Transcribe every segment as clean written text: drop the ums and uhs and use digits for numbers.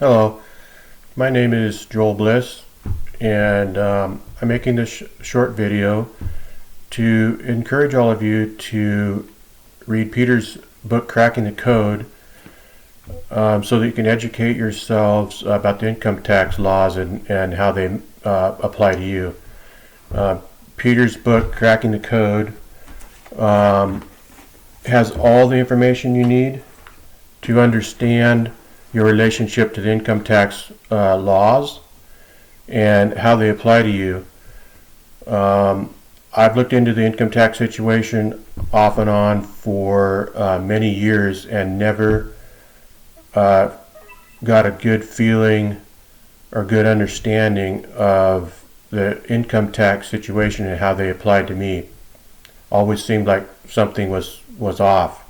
Hello, my name is Joel Bliss, and I'm making this short video to encourage all of you to read Peter's book, Cracking the Code, so that you can educate yourselves about the income tax laws and how they apply to you. Peter's book, Cracking the Code, has all the information you need to understand your relationship to the income tax laws and how they apply to you. I've looked into the income tax situation off and on for many years and never got a good feeling or good understanding of the income tax situation and how they applied to me. Always seemed like something was off.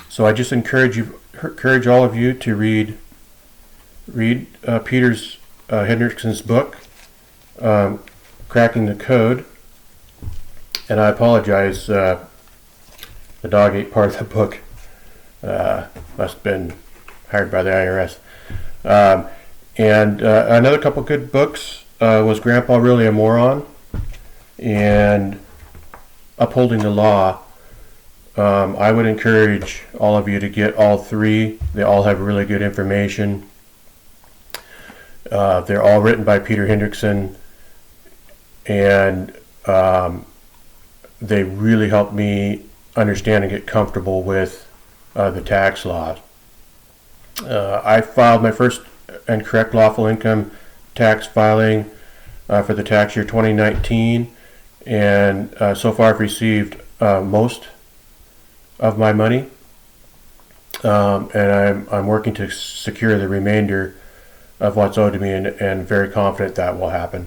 So I just encourage all of you to read Peter's Hendrickson's book, Cracking the Code. And I apologize, the dog ate part of the book. Must have been hired by the IRS. And another couple good books was Grandpa Really a Moron and Upholding the Law. I would encourage all of you to get all three. They all have really good information. They're all written by Peter Hendrickson, and they really help me understand and get comfortable with the tax laws. I filed my first and correct lawful income tax filing for the tax year 2019, and so far I've received most of my money, and I'm working to secure the remainder of what's owed to me, and very confident that will happen.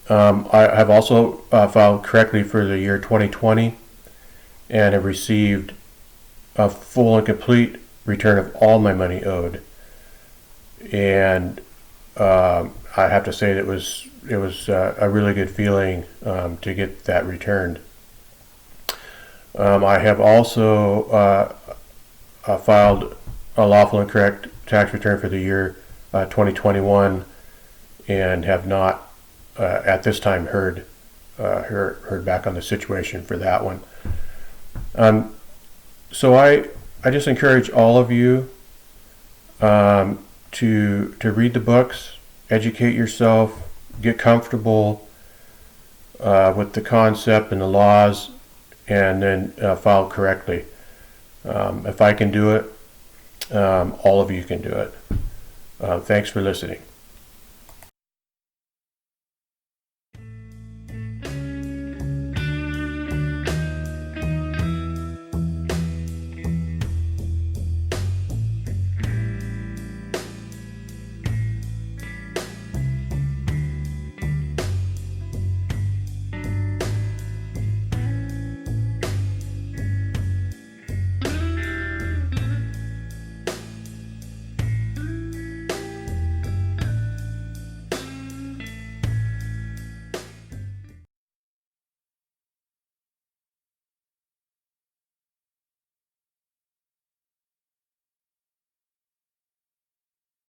I have also filed correctly for the year 2020 and have received a full and complete return of all my money owed, and I have to say that it was a really good feeling to get that returned. I have also filed a lawful and correct tax return for the year 2021 and have not at this time heard back on the situation for that one. So I just encourage all of you to read the books, educate yourself, get comfortable with the concept and the laws, and then file correctly. If I can do it, all of you can do it. Thanks for listening.